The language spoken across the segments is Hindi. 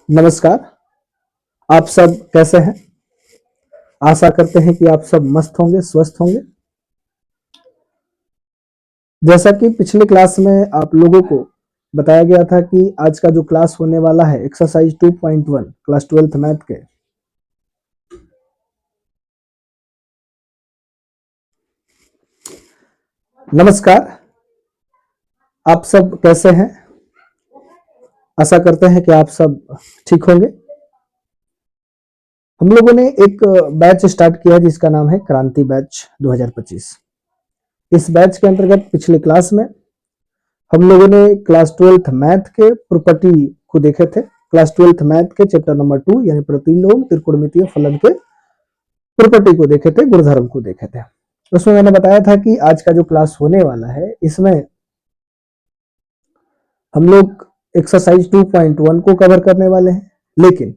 नमस्कार। आप सब कैसे हैं? आशा करते हैं कि आप सब मस्त होंगे, स्वस्थ होंगे। जैसा कि पिछले क्लास में आप लोगों को बताया गया था कि आज का जो क्लास होने वाला है एक्सरसाइज 2.1 क्लास 12th मैथ के, नमस्कार। आप सब कैसे हैं? आशा करते हैं कि आप सब ठीक होंगे। हम लोगों ने एक बैच स्टार्ट किया जिसका नाम है क्रांति बैच 2025। इस बैच के अंतर्गत पिछले क्लास में हम लोगों ने क्लास 12th मैथ के प्रॉपर्टी को देखे थे। क्लास 12th मैथ के चैप्टर नंबर 2 यानी प्रतिलोम त्रिकोणमितीय फलन के प्रॉपर्टी को देखे थे, गुणधर्म को देखे थे। उसमें मैंने बताया था कि आज का जो क्लास होने वाला है इसमें हम लोग एक्सरसाइज 2.1 को कवर करने वाले हैं, लेकिन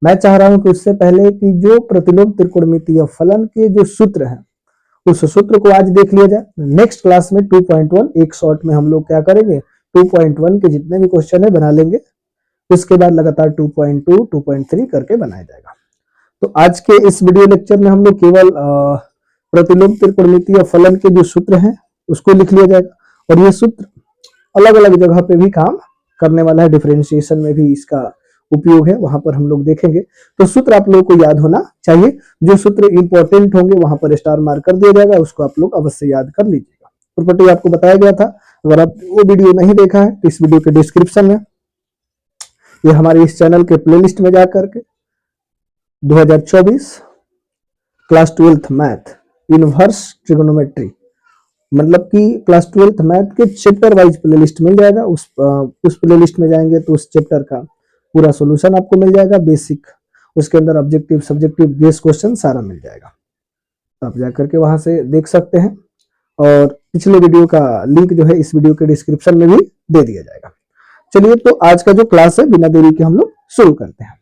मैं चाह रहा हूं कि उससे पहले कि जो प्रतिलोम त्रिकोणमितीय फलन के जो सूत्र हैं उस सूत्र को आज देख लिया जाए। नेक्स्ट क्लास में 2.1 एक शॉर्ट में हम लोग क्या करेंगे, 2.1 के जितने भी क्वेश्चन है बना लेंगे, उसके बाद लगातार 2.2 2.3 करके बनाया जाएगा। तो आज के इस वीडियो लेक्चर में हम लोग केवल प्रतिलोम त्रिकोणमितीय फलन के जो सूत्र हैं उसको लिख लिया जाएगा, और ये सूत्र अलग अलग जगह पे भी काम करने वाला है। डिफरेंशिएशन में भी इसका उपयोग है, वहां पर हम लोग देखेंगे। तो सूत्र आप लोगों को याद होना चाहिए। जो सूत्र इंपॉर्टेंट होंगे वहां पर स्टार मार्क कर दिया जाएगा, उसको आप लोग अवश्य याद कर लीजिएगा। प्रॉपर्टी आपको बताया गया था, अगर आप वो वीडियो नहीं देखा है तो इस वीडियो के डिस्क्रिप्शन में ये हमारे इस चैनल के प्लेलिस्ट में जाकर के 2024 class 12th math inverse trigonometry, मतलब कि क्लास 12th मैथ के चैप्टर वाइज प्लेलिस्ट मिल जाएगा। उस प्लेलिस्ट में जाएंगे तो उस चैप्टर का पूरा सॉल्यूशन आपको मिल जाएगा, बेसिक, उसके अंदर ऑब्जेक्टिव सब्जेक्टिव गेस क्वेश्चन सारा मिल जाएगा। तो आप जाकर के वहां से देख सकते हैं, और पिछले वीडियो का लिंक जो है इस वीडियो के डिस्क्रिप्शन में भी दे दिया जाएगा। चलिए, तो आज का जो क्लास है बिना देरी के हम लोग शुरू करते हैं।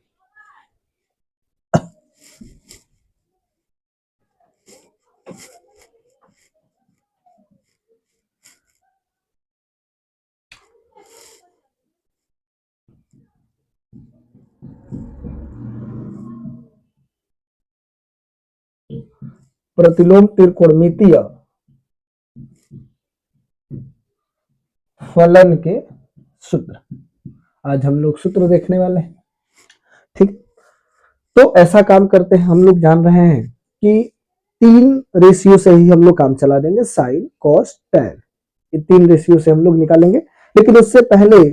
प्रतिलोम त्रिकोणमितीय फलन के सूत्र, आज हम लोग सूत्र देखने वाले हैं। ठीक, तो ऐसा काम करते हैं, हम लोग जान रहे हैं कि 3 रेशियो से ही हम लोग काम चला देंगे, साइन कॉस टैन, ये 3 रेशियो से हम लोग निकालेंगे। लेकिन उससे पहले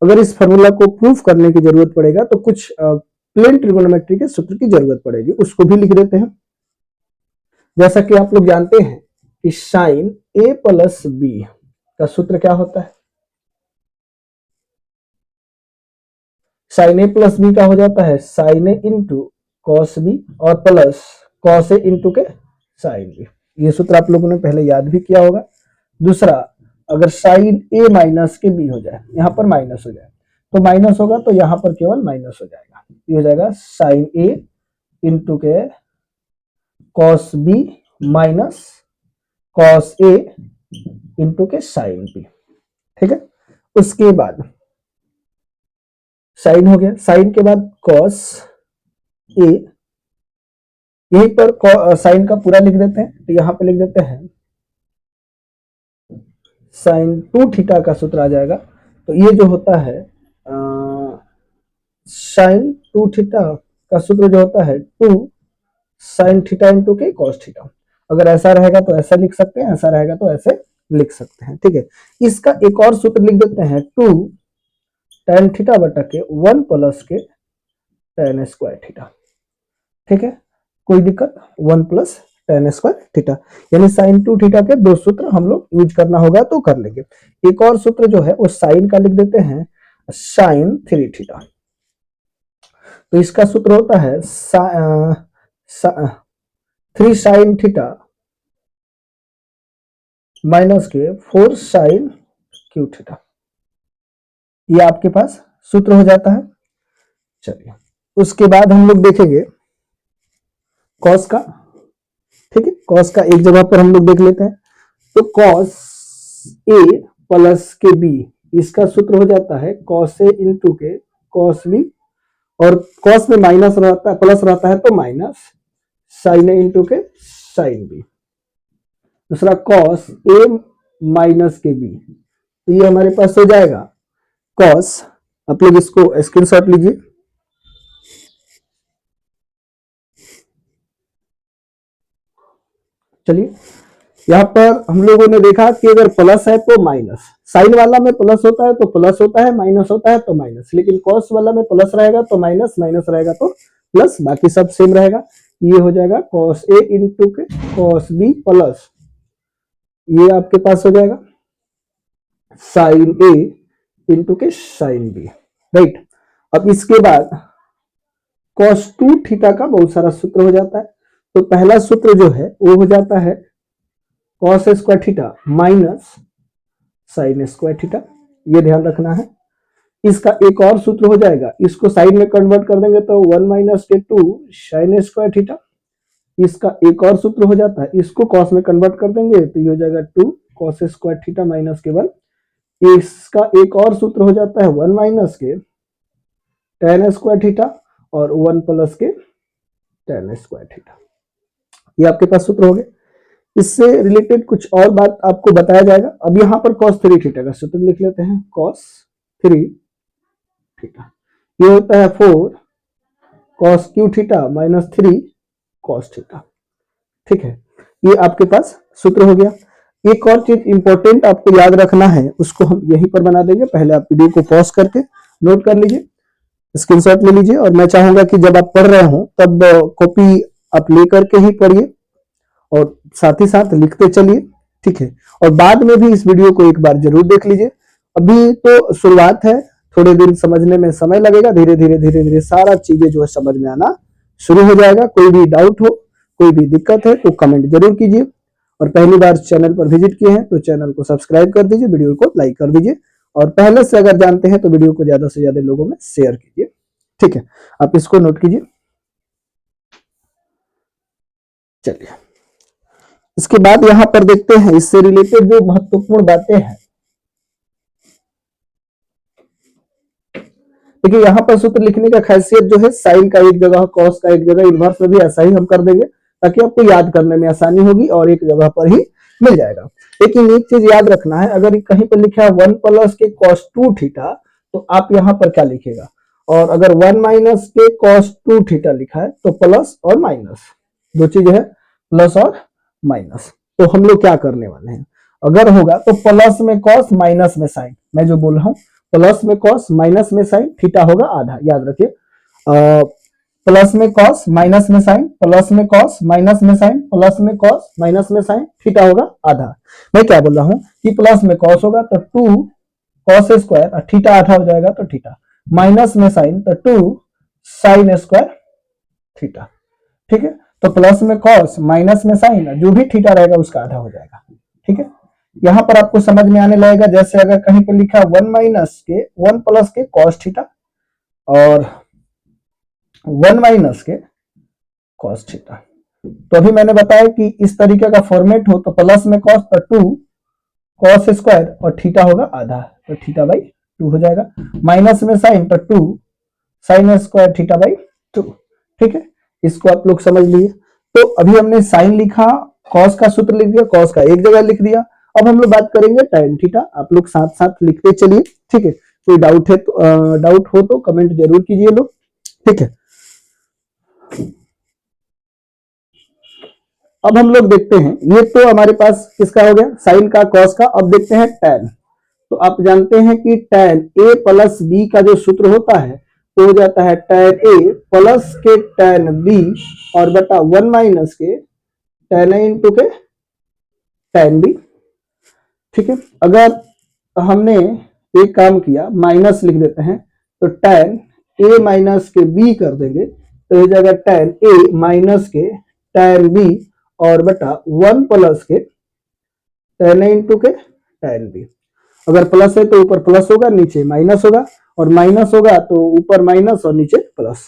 अगर इस फॉर्मूला को प्रूफ करने की जरूरत पड़ेगा तो कुछ प्लेन ट्रिगोनोमेट्री के सूत्र की जरूरत पड़ेगी, उसको भी लिख देते हैं। जैसा कि आप लोग जानते हैं कि साइन ए प्लस बी का सूत्र क्या होता है, साइन ए प्लस बी का हो जाता है साइन ए इंटू कॉस बी और प्लस कॉस ए इंटू के साइन बी। ये सूत्र आप लोगों ने पहले याद भी किया होगा। दूसरा, अगर साइन ए माइनस के बी हो जाए, यहां पर माइनस हो जाए तो माइनस होगा, तो यहां पर केवल माइनस हो जाएगा। ये हो जाएगा साइन ए इंटू के cos B minus cos A into के साइन बी। ठीक है, उसके बाद साइन हो गया, साइन के बाद कॉस ए, यहीं पर साइन का पूरा लिख देते हैं, तो यहां पे लिख देते हैं साइन 2 थीटा का सूत्र आ जाएगा। तो ये जो होता है साइन 2 थीटा का सूत्र जो होता है 2 साइन थीटा इंटू के कॉस थीटा। अगर ऐसा रहेगा तो ऐसा लिख सकते हैं, ऐसा रहेगा तो ऐसे लिख सकते हैं। ठीक है, इसका एक और सूत्र लिख देते हैं 2 tan थीटा बटा के 1 प्लस के tan स्क्वायर थीटा। ठीक है, कोई दिक्कत, 1 प्लस tan स्क्वायर थीटा, यानी साइन 2 थीटा के 2 सूत्र हम लोग यूज करना होगा तो कर लेंगे। एक और सूत्र जो है वो साइन का लिख देते हैं साइन 3 थीटा। तो इसका सूत्र होता है 3 साइन थीटा माइनस के 4 साइन क्यू थीटा। ये आपके पास सूत्र हो जाता है। चलिए, उसके बाद हम लोग देखेंगे कॉस का। ठीक है, कॉस का एक जगह पर हम लोग देख लेते हैं। तो कॉस ए प्लस के बी, इसका सूत्र हो जाता है कॉस ए इंटू के कॉस बी और कॉस में माइनस रहता है, प्लस रहता है तो माइनस साइन ए इंटू के साइन बी। दूसरा कॉस ए माइनस के बी, तो ये हमारे पास हो जाएगा कॉस, आप लोग इसको स्क्रीनशॉट लीजिए। चलिए यहां पर हम लोगों ने देखा कि अगर प्लस है तो माइनस, साइन वाला में प्लस होता है तो प्लस होता है, माइनस होता है तो माइनस, लेकिन कॉस वाला में प्लस रहेगा तो माइनस, माइनस रहेगा तो प्लस, बाकी सब सेम रहेगा। ये हो जाएगा कॉस ए इंटू के कॉस बी प्लस ये आपके पास हो जाएगा साइन ए इंटू के साइन बी, राइट। अब इसके बाद कॉस 2 थीटा का बहुत सारा सूत्र हो जाता है। तो पहला सूत्र जो है वो हो जाता है cos square theta minus sine square theta, ये ध्यान रखना है। इसका एक और सूत्र हो जाएगा, इसको साइन में कन्वर्ट कर देंगे तो 1 माइनस के 2 साइन स्क्वायर थीटा। इसका एक और सूत्र हो जाता है, इसको कॉस में कन्वर्ट कर देंगे तो ये हो जाएगा 2 कॉस स्क्वायर थीटा माइनस के 1। इसका एक और सूत्र हो जाता है 1 माइनस के tan स्क्वायर थीटा और 1 प्लस के tan स्क्वायर थीटा। ये आपके पास सूत्र हो गए। इससे रिलेटेड कुछ और बात आपको बताया जाएगा। अब यहाँ पर cos 3 थीटा का सूत्र लिख लेते हैं, cos 3 थीटा ये होता है 4 cos Q theta minus 3 cos theta, ठीक है। ये आपके पास सूत्र हो गया। एक और चीज इंपॉर्टेंट आपको याद रखना है, उसको हम यहीं पर बना देंगे। पहले आप वीडियो को पॉज करके नोट कर लीजिए, स्क्रीनशॉट ले लीजिए, और मैं चाहूंगा कि जब आप पढ़ रहे हो तब कॉपी आप लेकर के ही पढ़िए और साथ ही साथ लिखते चलिए, ठीक है। और बाद में भी इस वीडियो को एक बार जरूर देख लीजिए। अभी तो शुरुआत है, थोड़े दिन समझने में समय लगेगा, धीरे धीरे धीरे धीरे सारा चीजें जो है समझ में आना शुरू हो जाएगा। कोई भी डाउट हो, कोई भी दिक्कत है तो कमेंट जरूर कीजिए, और पहली बार चैनल पर विजिट किए हैं तो चैनल को सब्सक्राइब कर दीजिए, वीडियो को लाइक कर दीजिए, और पहले से अगर जानते हैं तो वीडियो को ज्यादा से ज्यादा लोगों में शेयर कीजिए, ठीक है। आप इसको नोट कीजिए। चलिए इसके बाद यहां पर देखते हैं इससे रिलेटेड जो महत्वपूर्ण बातें हैं। देखिए यहाँ पर सूत्र लिखने का खासियत जो है, साइन का एक जगह, कॉस का एक जगह, इनवर्स में भी ऐसा ही हम कर देंगे ताकि आपको याद करने में आसानी होगी और एक जगह पर ही मिल जाएगा। लेकिन एक चीज याद रखना है, अगर कहीं पर लिखा है 1 प्लस के कॉस 2 थीटा तो आप यहाँ पर क्या लिखेगा, और अगर 1 माइनस के कॉस 2 थीटा लिखा है तो प्लस और माइनस, दो चीज है, प्लस और माइनस। तो हम लोग क्या करने वाले हैं, अगर होगा तो प्लस में कॉस माइनस में साइन, मैं जो बोल रहा हूं प्लस में कॉस माइनस में साइन, थीटा होगा आधा, याद रखिए। प्लस में कॉस माइनस में साइन, प्लस में कॉस माइनस में साइन, प्लस में कॉस माइनस में साइन, थीटा होगा आधा। मैं क्या बोल रहा हूं कि प्लस में कॉस होगा तो 2 कॉस स्क्वायर, और थीटा आधा हो जाएगा तो थीटा, माइनस में साइन तो 2 साइन स्क्वायर थीटा, ठीक है। तो प्लस में कॉस माइनस में साइन, जो भी थीटा रहेगा उसका आधा हो जाएगा, ठीक है। यहां पर आपको समझ में आने लगेगा, जैसे अगर कहीं पर लिखा 1 माइनस के 1 प्लस के कॉस थीटा और 1 माइनस के कॉस थीटा, तो अभी मैंने बताया कि इस तरीके का फॉर्मेट हो तो प्लस में कॉस तो 2 कॉस स्क्वायर और थीटा होगा आधा, तो थीटा बाई 2 हो जाएगा, माइनस में साइन तो 2 साइन स्क्वायर थीटा बाई 2, ठीक है। इसको आप लोग समझ लिए। तो अभी हमने साइन लिखा, कॉस का सूत्र लिख दिया, कॉस का एक जगह लिख दिया। अब हम लोग बात करेंगे tan थीटा, आप लोग साथ साथ लिखते चलिए, ठीक है। कोई डाउट है तो डाउट हो तो कमेंट जरूर कीजिए लोग, ठीक है। अब हम लोग देखते हैं, ये तो हमारे पास किसका हो गया, साइन का, कॉस का। अब देखते हैं tan। तो आप जानते हैं कि tan a प्लस b का जो सूत्र होता है वो हो जाता है tan a प्लस के tan b और बटा 1 माइनस के tan a इंटू के tan b, ठीक है। अगर हमने एक काम किया, माइनस लिख देते हैं, तो tan a माइनस के b कर देंगे तो हो जाएगा tan a माइनस के tan b और बटा 1 प्लस के tan a इंटू के tan b। अगर प्लस है तो ऊपर प्लस होगा, नीचे माइनस होगा, और माइनस होगा तो ऊपर माइनस और नीचे प्लस,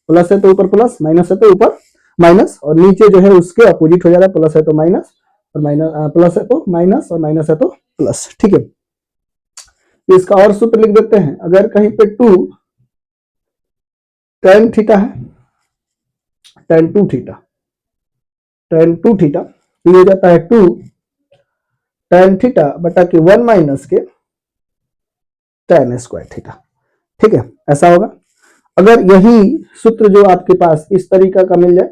प्लस है तो ऊपर प्लस, माइनस है तो ऊपर माइनस, और नीचे जो है उसके अपोजिट हो जा रहा है, प्लस है तो माइनस और माइनस, प्लस है तो माइनस और माइनस है तो प्लस, ठीक है। इसका और सूत्र लिख देते हैं, अगर कहीं पे 2 tan थीटा है, tan 2 थीटा, tan 2 थीटा तो ये हो जाता है 2 tan थीटा बटा के 1 माइनस के tan स्क्वायर थीटा। ठीक है, ऐसा होगा। अगर यही सूत्र जो आपके पास इस तरीका का मिल जाए,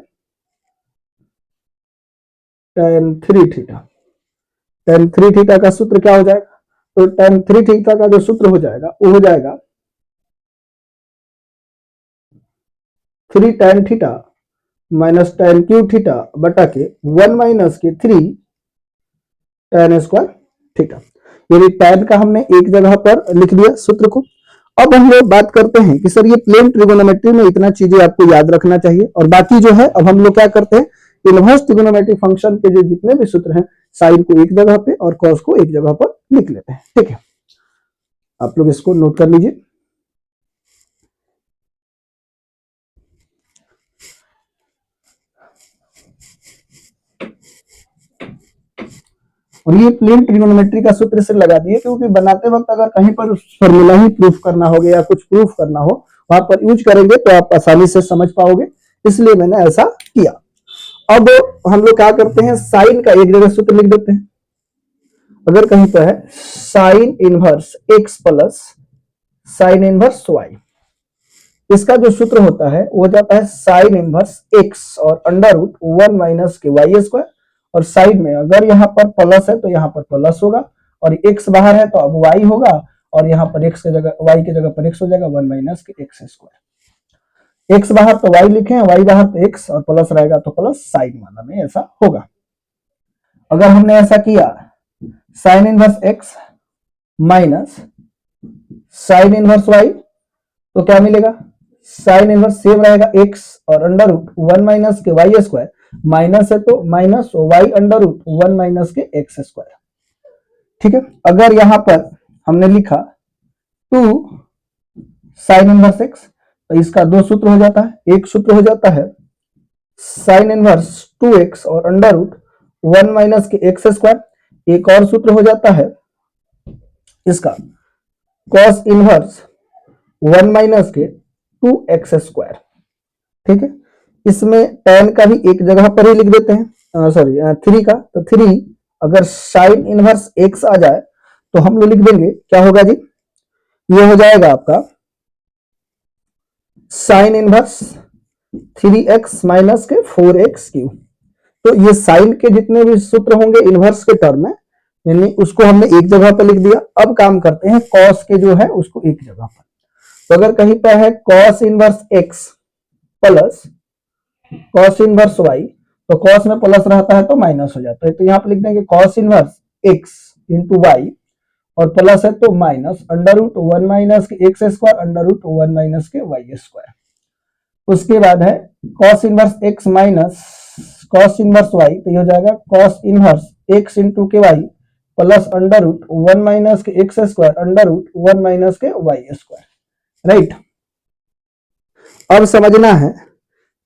tan 3 थीटा, tan 3 थीटा का सूत्र क्या हो जाएगा? तो tan 3 थीटा का जो सूत्र हो जाएगा वो हो जाएगा 3 tan theta minus tan cube theta बटा के 1 माइनस के 3 tan स्क्वायर थीटा। यानी tan का हमने एक जगह पर लिख दिया सूत्र को। अब हम लोग बात करते हैं कि सर ये प्लेन ट्रिगोनोमेट्री में इतना चीजें आपको याद रखना चाहिए, और बाकी जो है अब हम लोग क्या करते हैं, इनवर्स ट्रिगोनोमेट्री फंक्शन के जो जितने भी सूत्र हैं साइन को एक जगह पे और कॉस को एक जगह पर लिख लेते हैं। ठीक है, आप लोग इसको नोट कर लीजिए। और ये प्लेन ट्रिगोनोमेट्री का सूत्र से लगा दिए, क्योंकि बनाते वक्त अगर कहीं पर फॉर्मूला ही प्रूफ करना हो या कुछ प्रूफ करना हो वहां पर यूज करेंगे तो आप आसानी से समझ पाओगे, इसलिए मैंने ऐसा किया। अब हम लोग क्या करते हैं, साइन का एक जगह सूत्र लिख देते हैं। अगर कहीं पर है sine inverse X plus sine inverse Y, इसका जो सूत्र होता है वो जाता है साइन इनवर्स एक्स और अंडर रूट 1 माइनस के वाई स्क्वायर, और साइड में अगर यहाँ पर प्लस है तो यहाँ पर प्लस होगा, और एक्स बाहर है तो अब वाई होगा, और यहाँ पर एक्स की जगह वाई की जगह पर एक्स हो जाएगा 1 माइनस के एक्स स्क्वायर। एक्स बाहर तो वाई लिखे, वाई बाहर तो एक्स, और प्लस रहेगा तो प्लस साइन वाला में ऐसा होगा। अगर हमने ऐसा किया sine inverse X minus sine inverse Y तो क्या मिलेगा, साइन इनवर्स सेम रहेगा एक्स और अंडर रूट 1 माइनस के वाई स्क्वायर, माइनस है तो minus Y under root 1 minus के एक्स स्क्वायर। ठीक है, अगर यहां पर हमने लिखा 2 साइन इनवर्स एक्स तो इसका दो सूत्र हो जाता है। एक सूत्र हो जाता है साइन इनवर्स 2x और अंडर रूट 1 माइनस के एक्स स्क्वायर, एक और सूत्र हो जाता है इसका कॉस इनवर्स 1 माइनस के 2x स्क्वायर। ठीक है, इसमें tan का भी एक जगह पर ही लिख देते हैं, सॉरी 3 का, तो 3 अगर साइन इनवर्स x आ जाए तो हम लोग लिख देंगे क्या होगा जी, ये हो जाएगा आपका साइन इनवर्स 3x माइनस के 4x क्यूब। तो ये साइन के जितने भी सूत्र होंगे इनवर्स के टर्म में, यानी उसको हमने एक जगह पर लिख दिया। अब काम करते हैं कॉस के जो है उसको एक जगह पर। तो अगर कहीं पर है cos inverse x plus cos inverse y, तो कॉस में प्लस रहता है तो माइनस हो जाता है, तो यहाँ पर लिख देंगे cos inverse x into y, और प्लस है तो माइनस अंडर रूट 1 माइनस के x square under root 1 minus के वाई स्क्वायर। उसके बाद है cos inverse x minus cos inverse y, तो ये हो जाएगा कॉस इनवर्स x इंटू के y plus under root 1 minus के x square under root 1 minus के वाई स्क्वायर। राइट, अब समझना है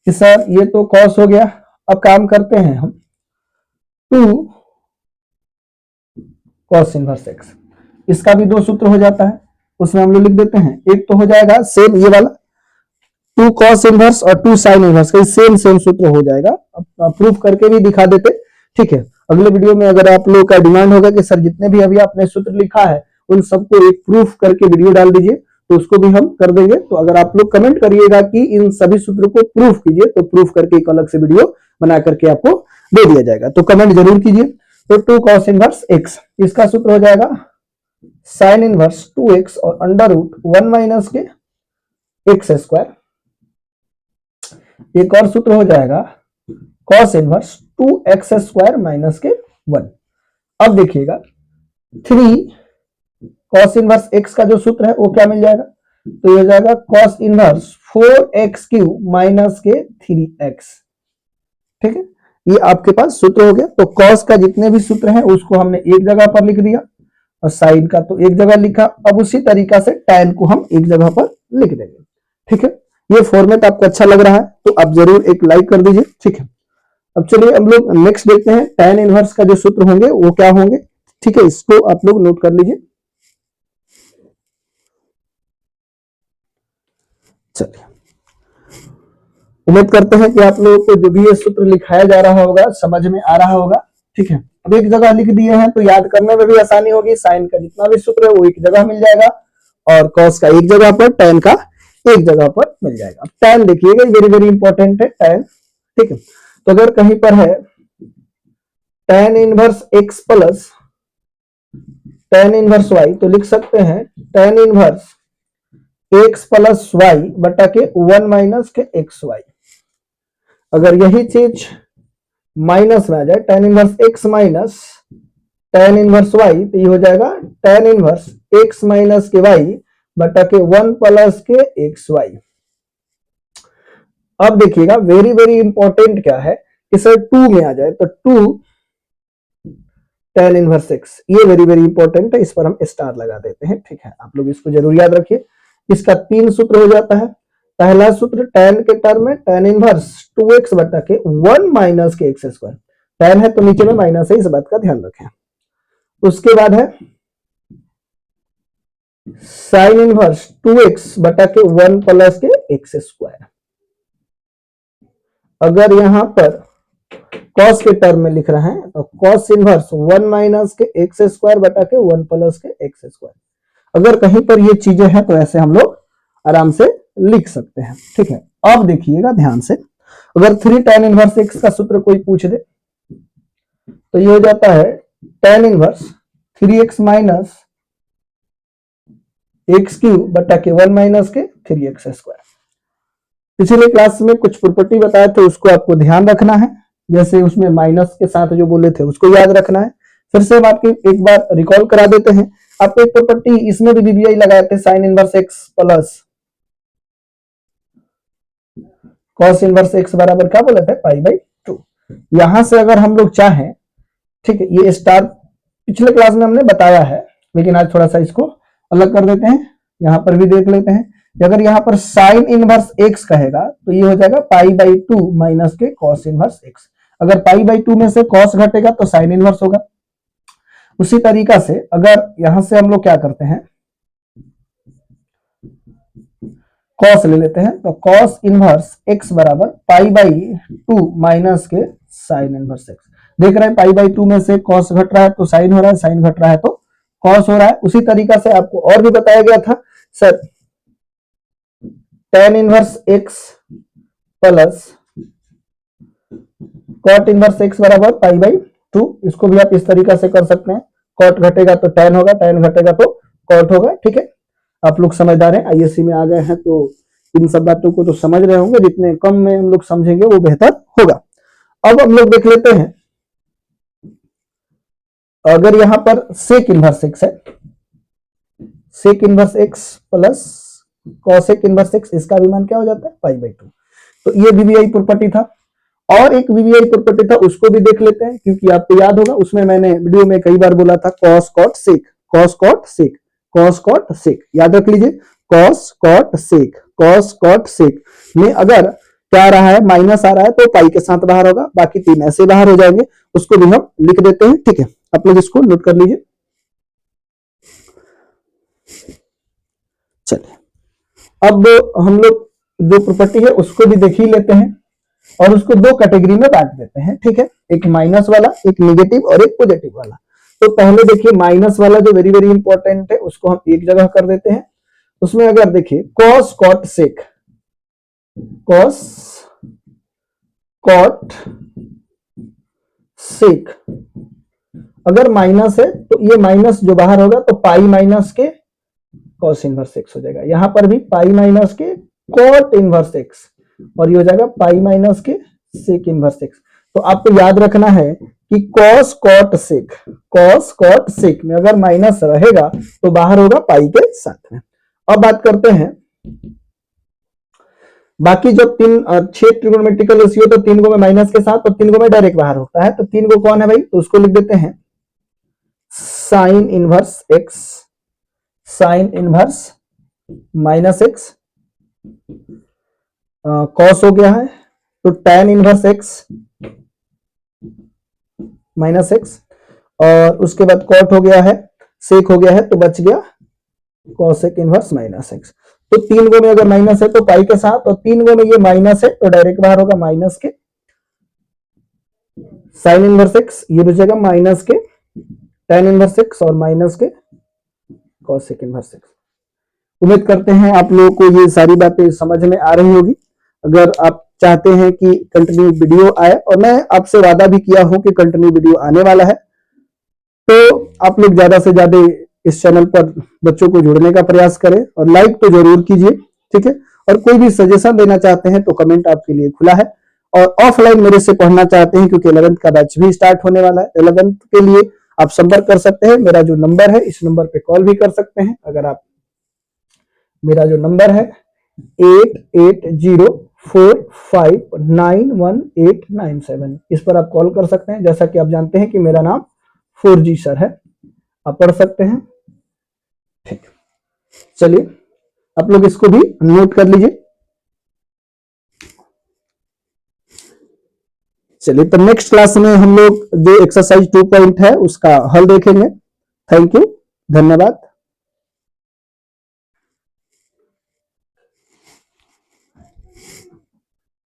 कि सर ये तो कॉस हो गया। अब काम करते हैं हम 2 कॉस इनवर्स एक्स, इसका भी दो सूत्र हो जाता है, उसमें हम लोग लिख देते हैं। एक तो हो जाएगा सेम ये वाला 2 कॉस इनवर्स और 2 साइन इनवर्स का सेम सूत्र हो जाएगा। अब प्रूफ करके भी दिखा देते। ठीक है, अगले वीडियो में अगर आप लोगों का डिमांड होगा कि सर जितने भी अभी आपने सूत्र लिखा है उन सबको एक प्रूफ करके वीडियो डाल दीजिए, तो उसको भी हम कर देंगे। तो अगर आप लोग कमेंट करिएगा कि इन सभी सूत्रों को प्रूफ कीजिए, तो प्रूफ करके एक अलग से वीडियो बना करके आपको दे दिया जाएगा, तो कमेंट जरूर कीजिए। तो 2 कॉस इनवर्स एक्स, इसका सूत्र हो जाएगा साइन इनवर्स 2x और अंडर रूट 1 माइनस के एक्स स्क्वायर। एक और सूत्र हो जाएगा cos inverse 2x square minus के 1। अब देखिएगा 3 कॉस इनवर्स x का जो सूत्र है वो क्या मिल जाएगा, तो ये हो जाएगा cos inverse 4x cube minus के 3x। ठीक है, ये आपके पास सूत्र हो गया। तो कॉस का जितने भी सूत्र हैं उसको हमने एक जगह पर लिख दिया, और साइन का तो एक जगह लिखा। अब उसी तरीका से tan को हम एक जगह पर लिख देंगे। ठीक है, ये फॉर्मेट आपको अच्छा लग रहा है तो आप जरूर एक लाइक कर दीजिए। ठीक है, अब चलिए हम लोग नेक्स्ट देखते हैं tan इनवर्स का जो सूत्र होंगे वो क्या होंगे। ठीक है, इसको आप लोग नोट कर लीजिए। चलिए उम्मीद करते हैं कि आप लोगों को जो भी ये सूत्र लिखाया जा रहा होगा समझ में आ रहा होगा। ठीक है, अब एक जगह लिख दिए हैं तो याद करने में भी आसानी होगी। साइन का जितना भी सूत्र है वो एक जगह मिल जाएगा और कॉस का एक जगह पर, tan का एक जगह पर मिल जाएगा। tan देखिएगा वेरी वेरी इंपॉर्टेंट है tan। ठीक है, तो अगर कहीं पर है tan inverse x plus tan inverse y तो लिख सकते हैं tan inverse x plus Y बटा के 1 माइनस के एक्स वाई। अगर यही चीज माइनस में आ जाए tan inverse x minus tan inverse y तो ये हो जाएगा tan इनवर्स x माइनस के y बटा के 1 प्लस के एक्स वाई। अब देखिएगा वेरी वेरी इंपॉर्टेंट क्या है कि सर 2 में आ जाए तो 2 tan इनवर्स x, ये वेरी वेरी इंपॉर्टेंट है, इस पर हम स्टार लगा देते हैं। ठीक है, आप लोग इसको जरूर याद रखिए। इसका 3 सूत्र हो जाता है। पहला सूत्र tan के टर्म में tan इनवर्स 2x बटा के 1 माइनस के एक्स स्क्वायर, tan है तो नीचे में माइनस है, इस बात का ध्यान रखें। उसके बाद है sin इनवर्स 2x बटा के 1 प्लस के एक्स स्क्वायर। अगर यहां पर cos के टर्म में लिख रहे हैं तो cos इनवर्स 1 माइनस के एक्स स्क्वायर बटा के 1 प्लस के एक्स स्क्वायर। अगर कहीं पर ये चीजें हैं तो ऐसे हम लोग आराम से लिख सकते हैं। ठीक है, अब देखिएगा ध्यान से, अगर 3 tan इनवर्स x का सूत्र कोई पूछ दे तो ये हो जाता है tan inverse 3x minus x cube बटा के 1 माइनस के 3x स्क्वायर। पिछले क्लास में कुछ प्रॉपर्टी बताया थे, उसको आपको ध्यान रखना है। जैसे उसमें माइनस के साथ जो बोले थे उसको याद रखना है। फिर से हम आपको एक बार रिकॉल करा देते हैं। आपको एक प्रॉपर्टी इसमें भी वीबीआई लगाए थे, sign inverse X plus cos inverse X बराबर क्या बोले थे, पाई बाई 2। यहां से अगर हम लोग चाहें, ठीक है, ये स्टार पिछले क्लास में हमने बताया है लेकिन आज थोड़ा सा इसको अलग कर देते हैं। यहां पर भी देख लेते हैं, अगर यहां पर साइन इनवर्स एक्स कहेगा तो ये हो जाएगा पाई बाई 2 माइनस के कॉस इनवर्स एक्स। अगर पाई बाई 2 में से कॉस घटेगा तो साइन इनवर्स होगा। उसी तरीका से अगर यहां से हम लोग क्या करते हैं, कॉस ले लेते हैं तो कॉस इनवर्स एक्स बराबर पाई बाई 2 माइनस के साइन इनवर्स एक्स। देख रहे हैं पाई बाई 2 में से कॉस घट रहा है तो साइन हो रहा है, साइन घट रहा है तो कॉस हो रहा है। उसी तरीका से आपको और भी बताया गया था sir tan inverse X plus cot inverse X बराबर पाई बाई 2। इसको भी आप इस तरीका से कर सकते हैं, कॉट घटेगा तो tan होगा, tan घटेगा तो कॉट होगा। ठीक है, आप लोग समझदार हैं, आईएससी में आ गए हैं तो इन सब बातों को तो समझ रहे होंगे। जितने कम में हम लोग समझेंगे वो बेहतर होगा। अब हम लोग देख लेते हैं, अगर यहां पर सेक इनवर्स एक्स है, sec inverse X plus cosec inverse X, इसका भी मान क्या हो जाता है, पाई बाई 2। तो ये वीवीआई प्रॉपर्टी था। और एक वीवीआई प्रॉपर्टी था, उसको भी देख लेते हैं, क्योंकि आपको याद होगा उसमें मैंने वीडियो में कई बार बोला था cos cot sec, cos cot sec, cos cot sec. याद रख लीजिए, cos cot sec, cos cot sec में अगर क्या आ रहा है, माइनस आ रहा है तो पाई के साथ बाहर होगा, बाकी 3 ऐसे बाहर हो जाएंगे। उसको भी हम लिख देते हैं। ठीक है, आप लोग इसको नोट कर लीजिए। चलिए, अब हम लोग जो प्रॉपर्टी है उसको भी देख ही लेते हैं और उसको 2 कैटेगरी में बांट देते हैं। ठीक है, एक माइनस वाला, एक नेगेटिव और एक पॉजिटिव वाला। तो पहले देखिए माइनस वाला जो वेरी वेरी इंपॉर्टेंट है उसको हम एक जगह कर देते हैं। उसमें अगर देखिए cos cot sec, cos cot sec अगर माइनस है तो ये माइनस जो बाहर होगा तो पाई माइनस के कॉस इनवर्स एक्स हो जाएगा। यहां पर भी पाई माइनस के कॉट इनवर्स एक्स और ये हो जाएगा पाई माइनस के सेक इनवर्स एक्स। तो आपको याद रखना है कि cos cot sec, cos cot sec में अगर माइनस रहेगा तो बाहर होगा पाई के साथ में। अब बात करते हैं बाकी जो 6 ट्रिगोनोमेट्रिकल रेशियो, तो 3 को में माइनस के साथ और 3 को में डायरेक्ट बाहर होता है। तो 3 को कौन है भाई, तो उसको लिख देते हैं sign inverse x, sine inverse minus x, cos हो गया है तो tan inverse X minus x, और उसके बाद कॉट हो गया है, सेक हो गया है तो बच गया कॉसेक इनवर्स माइनस एक्स। तो 3 गो में अगर माइनस है तो पाई के साथ, और 3 गो में ये माइनस है तो डायरेक्ट बाहर होगा माइनस के साइन इनवर्स एक्स, ये बचेगा माइनस के tan इनवर्स एक्स और माइनस के cosec इनवर्स एक्स। उम्मीद करते हैं आप लोगों को ये सारी बातें समझ में आ रही होगी। अगर आप चाहते हैं कि कंटिन्यू वीडियो आए, और मैं आपसे वादा भी किया हूं कि कंटिन्यू वीडियो आने वाला है, तो आप लोग ज्यादा से ज्यादा इस चैनल पर बच्चों को जोड़ने का प्रयास करें और लाइक तो जरूर कीजिए, ठीक है। और कोई भी सजेशन देना चाहते हैं तो कमेंट आपके लिए खुला है। और ऑफलाइन मेरे से पढ़ना चाहते हैं, क्योंकि 11th का बैच भी स्टार्ट होने वाला है, 11th के लिए आप संपर्क कर सकते हैं। मेरा जो नंबर है इस नंबर पे कॉल भी कर सकते हैं। अगर आप, मेरा जो नंबर है 8804591897, इस पर आप कॉल कर सकते हैं। जैसा कि आप जानते हैं कि मेरा नाम 4G सर है, आप पढ़ सकते हैं, ठीक। चलिए आप लोग इसको भी नोट कर लीजिए। चलिए तो नेक्स्ट क्लास में हम लोग जो एक्सरसाइज 2 पॉइंट है उसका हल देखेंगे। थैंक यू, धन्यवाद।